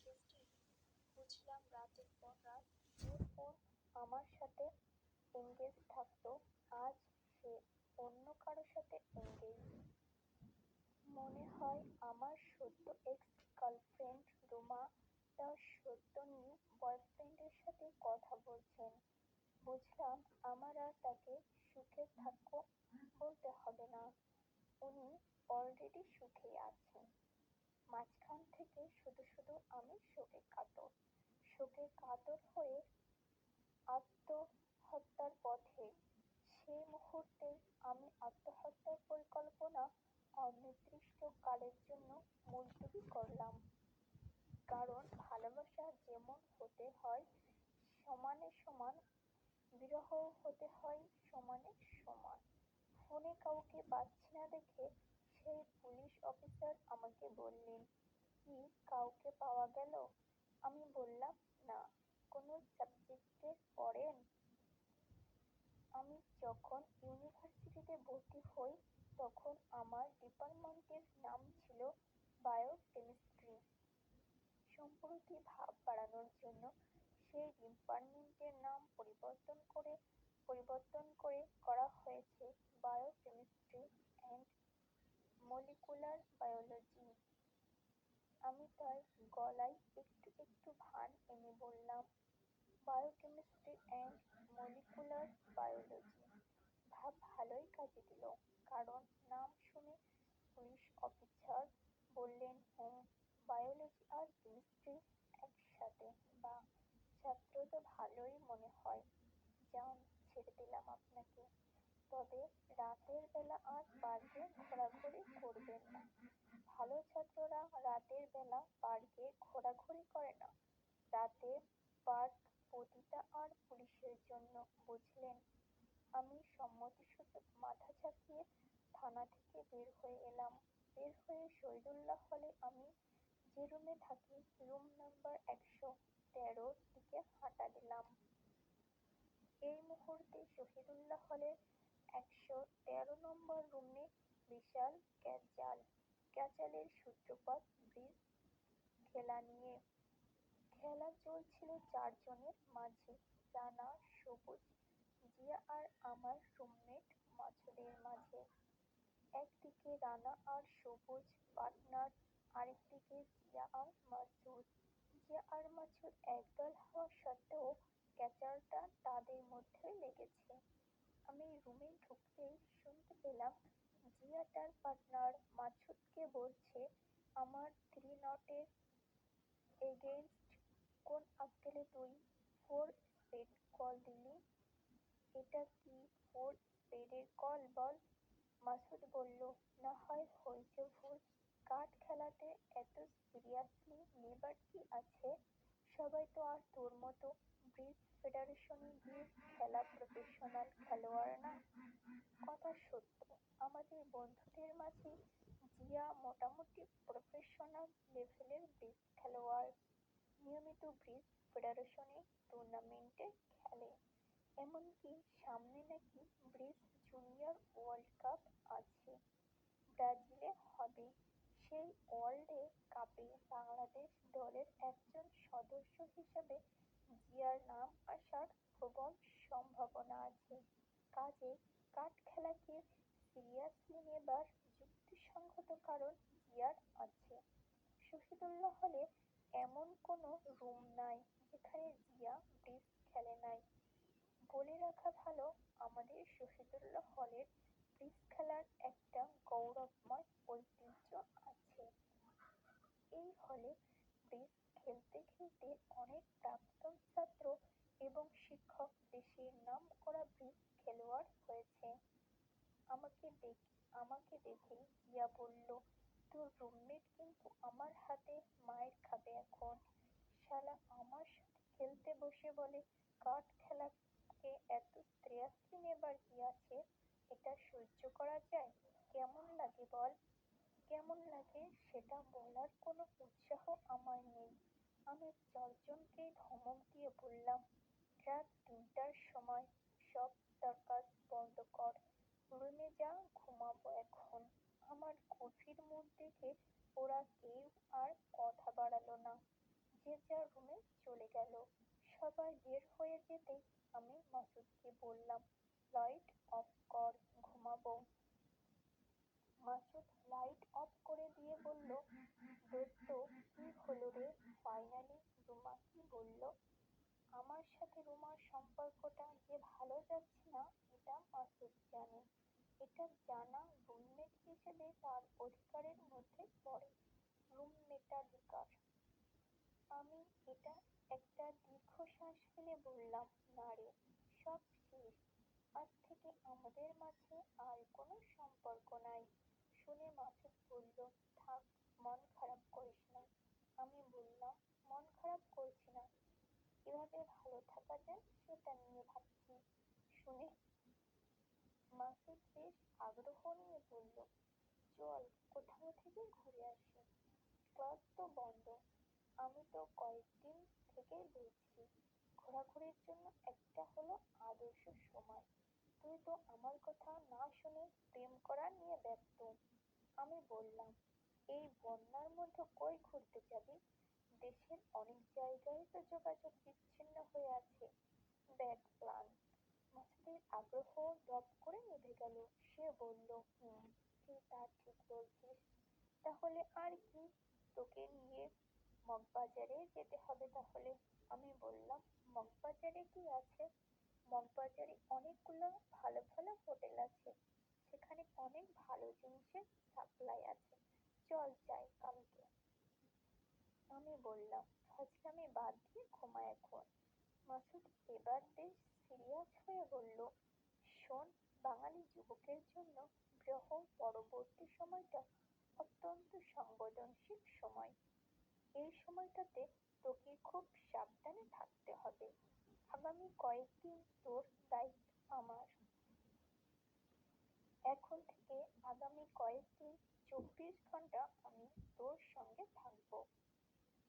বৃষ্টি, বুঝলাম রাতের পর রাত যে ফোন আমার সাথে এঙ্গেজ থাকতো, আজ সে অন্য কারো সাথে এঙ্গেজ। মনে হয় আমার সদ্য এক্স গার্লফ্রেন্ড রুমা তার সদ্য নিউ বয়ফ্রেন্ডের সাথে কথা বলছেন। বুঝলাম আমার আর তাকে সুখে থাকো বলতে হবে না, উনি অলরেডি সুখে আছেন। মাঝখান থেকে শুধু শুধু আমি শোকে কাতর হয়ে আত্মহত্যার পথে। সেই মুহূর্তে আমি আত্মহত্যার পরিকল্পনা অনির্দিষ্টকালের জন্য মুলতবি করলাম। কারণ ভালোবাসা যেমন হতে হয় সমানে সমান, বিরহও হতে হয় সমানে সমান। ফোনে কাউকে পাচ্ছি না দেখে সেই পুলিশ অফিসার আমাকে বললেন, কি কাউকে পাওয়া গেল? আমি বললাম, না। কোনো সাবজেক্টে পড়েন? আমি যখন ইউনিভার্সিটিতে ভর্তি হই তখন আমার ডিপার্টমেন্টের নাম ছিল বায়োকেমিস্ট্রি। সম্প্রতি ভাব বাড়ানোর জন্য সেই ডিপার্টমেন্টের নাম পরিবর্তন করে করা হয়েছে বায়োকেমিস্ট্রি অ্যান্ড মলিকুলার বায়োলজি। আমি তার গলায় একটু একটু ভান এনে বললাম, বায়োকেমিস্ট্রি অ্যান্ড মলিকুলার বায়োলজি। ভাব ভালোই কাজে দিল, কারণ নাম শুনে পুলিশ অফিসার বললেন, হুম, বায়োলজি আর কেমিস্ট্রি একসাথে, বাহ, ছাত্র তো ভালোই মনে হয়। যান, ছেড়ে দিলাম আপনাকে। তবে রাতের বেলা আর পার্কে ঘোরাঘুরি করবেন না। ভালো ছাত্ররা রাতের বেলা পার্কে ঘোরাঘুরি করে না। রাতের পার্ক পতিতা আর পুলিশের জন্য, বুঝলেন? আমি সম্মতিসূচক মাথা ঝাঁকিয়ে থানা থেকে বের হয়ে এলাম। বের হয়ে শহীদুল্লাহ হলে আমি যে রুমে থাকি রুম নাম্বার 113-র দিকে হাঁটা দিলাম। এই মুহূর্তে শহীদুল্লাহ হলের 113 নম্বর রুমে বিশাল ক্যাচাল। ক্যাচালের সূত্রপাত ব্রিজ খেলা নিয়ে। খেলা চলছিল চারজনের মাঝে, রানা, সবুজ, জিয়া আর আমার রুমমেট মাছুদের মাঝে। একদিকে রানা আর সবুজ পার্টনার, আরেকদিকে জিয়া আর মাসুদ। জিয়া আর মাসুদ একদল হওয়া সত্ত্বেও ক্যাচালটা তাদের মধ্যেই লেগেছে। আমি রুমে ঢুকতেই শুনতে পেলাম জিয়া তার পার্টনার মাসুদকে বলছে, আমার 3-নটের এগেইনস্ট কোন আক্কেলে তুই 4 স্পিড কল দিলি? এটা কি 4 স্পিডের কল বল? মাসুদ বলল, না হয় হয়েছে ভুল। কার্ড খেলাতে এত সিরিয়াসলি নেবার কি আছে? সবাই তো আর তোর মতো ব্রিজ ফেডারেশনে গিয়ে খেলা প্রফেশনাল খেলোয়াড় না। কথা সত্য, আমাদের বন্ধুদের মাঝে জিয়া মোটামুটি প্রফেশনাল লেভেলের ব্রিজ খেলোয়াড়। নিয়মিত ব্রিজ ফেডারেশনে টুর্নামেন্টে খেলে। এমনকি সামনে নাকি ব্রিজ জুনিয়র ওয়ার্ল্ড কাপ আছে, ব্রাজিলে হবে। সেই ওয়ার্ল্ড কাপে বাংলাদেশ দলের একজন সদস্য হিসেবে জিয়ার নাম আসার প্রবল সম্ভাবনা আছে। কাজেই কার্ড খেলাকে সিরিয়াসলি নেবার যুক্তিসঙ্গত কারণ জিয়ার আছে। শহীদুল্লাহ হলে এমন কোনো রুম নাই যেখানে জিয়া ব্রিজ খেলে নাই। বলে রাখা ভালো, আমাদের শহীদুল্লাহ হলের ব্রিজ খেলার একটা গৌরবময় ঐতিহ্য আছে। এই হলে ব্রিজ খেলতে খেলতে অনেক প্রাক্তন ছাত্র এবং শিক্ষক দেশের নামকরা ব্রিজ খেলোয়াড় হয়েছে। আমাকে দেখে জিয়া বলল, তোর রুমমেট কিন্তু আমার হাতে মাইর খাবে এখন। শালা আমার সাথে খেলতে বসে বলে কার্ড খেলাকে এত সিরিয়াসলি নেবার কি আছে? এটা সহ্য করা যায়? কেমন লাগে বল? কেমন লাগে সেটা বলার কোনো উৎসাহ আমার নেই। আমি চারজনকেই ধমক দিয়ে বললাম, রাত 3টার সময় সব সার্কাস বন্ধ কর, রুমে যা, ঘুমাবো এখন। আমার গভীর মুড দেখে ওরা কেউ আর কথা বাড়ালো না। যে যার রুমে চলে গেল। সবাই বের হয়ে যেতেই আমি মাসুদকে বললাম, লাইট অফ কর, ঘুমাবো। মাসুদ লাইট অফ করে দিয়ে বলল, দোস্ত কি হলো রে ফাইনালি? রুমা কি বলল? আমার সাথে রুমার সম্পর্কটা যে ভালো যাচ্ছে না এটা মাসুদ জানে। এটা জানা রুমমেট হিসেবে তার অধিকারের মধ্যে পড়ে। রুমমেটাধিকার। আমি এটা একটা দীর্ঘশ্বাস ফেলে বললাম, না রে, সব শেষ। আজ থেকে আমাদের মাঝে আর কোনো সম্পর্ক নাই। শুনে মাসুদ বলল, থাক, মন খারাপ করিস না। আমি বললাম, মন খারাপ করছি না, কিভাবে ভালো থাকা যায় সেটা নিয়ে ভাবছি। শুনে মাসুদ বেশ আগ্রহ নিয়ে বলল, চল কোথাও থেকে ঘুরে আসি। ক্লাস তো বন্ধ। আমি তো কয়েকদিন থেকেই বলছি, ঘোরাঘুরির জন্য একটা হলো আদর্শ সময়। তুই তো আমার কথা না শুনে প্রেম করা নিয়ে ব্যস্ত। আমি বললাম, এই বন্যার মধ্যে কই ঘুরতে যাবি? দেশের অনেক জায়গায় তো যোগাযোগ বিচ্ছিন্ন হয়ে আছে। Bad plan. মাসুদের আগ্রহ দপ করে নিভে গেল। সে বলল, তুই তা ঠিক বলছিস। তাহলে আর কি, তোকে নিয়ে মগবাজারে যেতে হবে তাহলে। আমি বললাম, মগবাজারে কি আছে? মগবাজারে অনেকগুলো ভালো ভালো হোটেল আছে, সেখানে অনেক ভালো জিনিসের সাপ্লাই আছে। চল যাই কালকে। আমি বললাম, ফাজলামি বাদ দিয়ে ঘুমা এখন। মাসুদ এবার বেশ সিরিয়াস হয়ে বলল, শোন, বাঙালি যুবকের জন্য বিবাহ পরবর্তী সময়টা অত্যন্ত সংবেদনশীল সময়। এই সময়টাতে তোকে খুব সাবধানে থাকতে হবে। আগামী কয়েকদিন তোর দায়িত্ব আমার। এখন থেকে আগামী কয়েকদিন 24 ঘন্টা আমি তোর সঙ্গে থাকবো।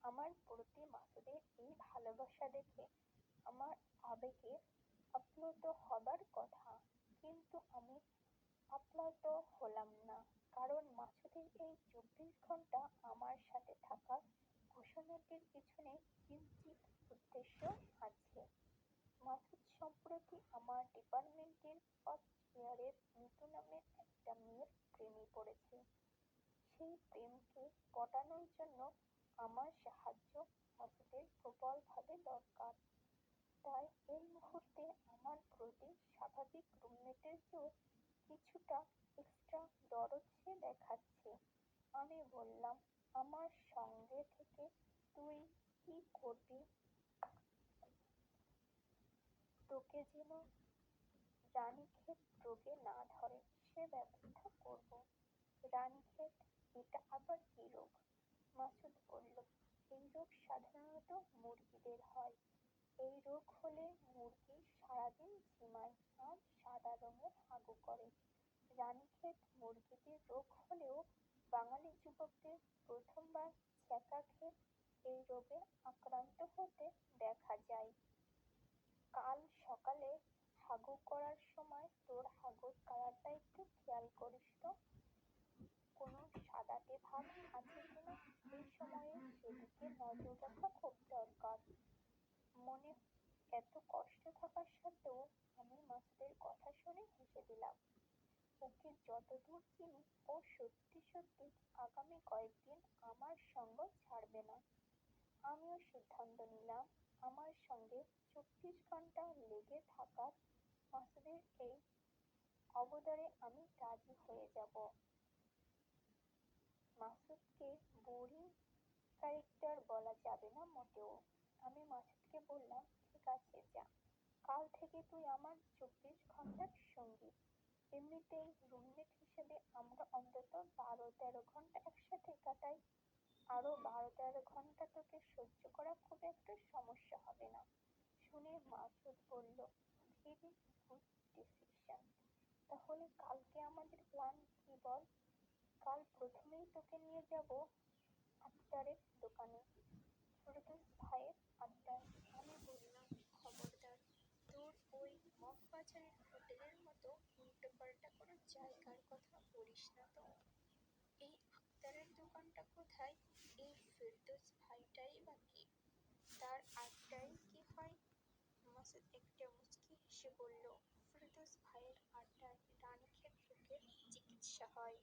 আমার প্রতি মাসুদের এই ভালোবাসা দেখে আমার আবেগে আপ্লুত হবার কথা, কিন্তু আমি আপ্লুত হলাম না, কারণ মাসুদের এই 24 ঘন্টা আমার সাথে থাকার ঘোষণাটির পিছনে কিঞ্চিৎ উদ্দেশ্য আছে। মাসুদ সম্প্রতি আমার ডিপার্টমেন্টের ফার্স্ট ইয়ারের মিতু নামের একটা মেয়ের প্রেমে পড়েছে। সেই প্রেমকে পটানোর জন্য আমার সাহায্য মাসুদের প্রবলভাবে দরকার। তাই এই মুহূর্তে আমার প্রতি স্বাভাবিক রুমমেটের চেয়েও কিছুটা এক্সট্রা দরদ সে দেখাচ্ছে। আমি বললাম, আমার সঙ্গে থেকে তুই কি করবি? তোকে যেন রানীক্ষেত রোগে না ধরে সে ব্যবস্থা করব। রানীক্ষেত? এটা আবার কি রোগ? মাসুদ বলল, এই রোগ সাধারণত মুরগিদের হয়। এই রোগ হলে মুরগি সারাদিন ঝিমায় আর সাদা রঙের হাগু করে। রানীক্ষেত মুরগিদের রোগ হলেও বাঙালি যুবকদের প্রথমবার ছ্যাঁকা খেয়ে এই রোগে আক্রান্ত হতে দেখা যায়। কাল সকালে হাগু করার সময় তোর হাগুর কালারটা একটু খেয়াল করিস তো, কোনো সাদাটে ভাব আছে কিনা। এই সময়ে সেদিকে নজর রাখা খুব দরকার। মনে এত কষ্ট থাকা সত্ত্বেও আমি মাসুদের কথা শুনে হেসে দিলাম। ওকে যতদূর চিনি ও সত্যি সত্যি আগামী কয়েকদিন আমার সঙ্গ ছাড়বে না। আমিও সিদ্ধান্ত নিলাম আমার সঙ্গে 24 ঘন্টা লেগে থাকার। মাসুদের এই অবদারে আমি রাজি হয়ে যাব। মাসুদকে বোরিং ক্যারেক্টার বলা যাবে না মোটেও। আমি মাসুদকে বললাম, ঠিক আছে যা, কাল থেকে তুই আমার 24 ঘন্টার সঙ্গী। এমনিতেই রুমমেট হিসেবে আমরা অন্তত 12-13 ঘন্টা একসাথে কাটাই। আরো 12-13 ঘন্টা তোকে সহ্য করা খুব একটা সমস্যা হবে না। শুনে মাসুদ বলল, ভেরি গুড ডিসিশন। তাহলে কালকে আমাদের প্ল্যান কি বল? কাল প্রথমেই তোকে নিয়ে যাব আচারের দোকানে, ফেরদৌস ভাইয়ের আড্ডায়। আমি বললাম, খবরদার, তোর ওই মগবাজারের হোটেলের মতো উল্টোপাল্টা কোনো জায়গার কথা বলিস না তো। এই আক্তারের দোকানটা কোথায়? এই ফেরদৌস ভাইটাই বা কে? তার আড্ডায় কি হয়? মাসুদ একটা মুচকি হেসে বলল, ফেরদৌস ভাইয়ের আড্ডায় রানীক্ষেত রোগের চিকিৎসা হয়।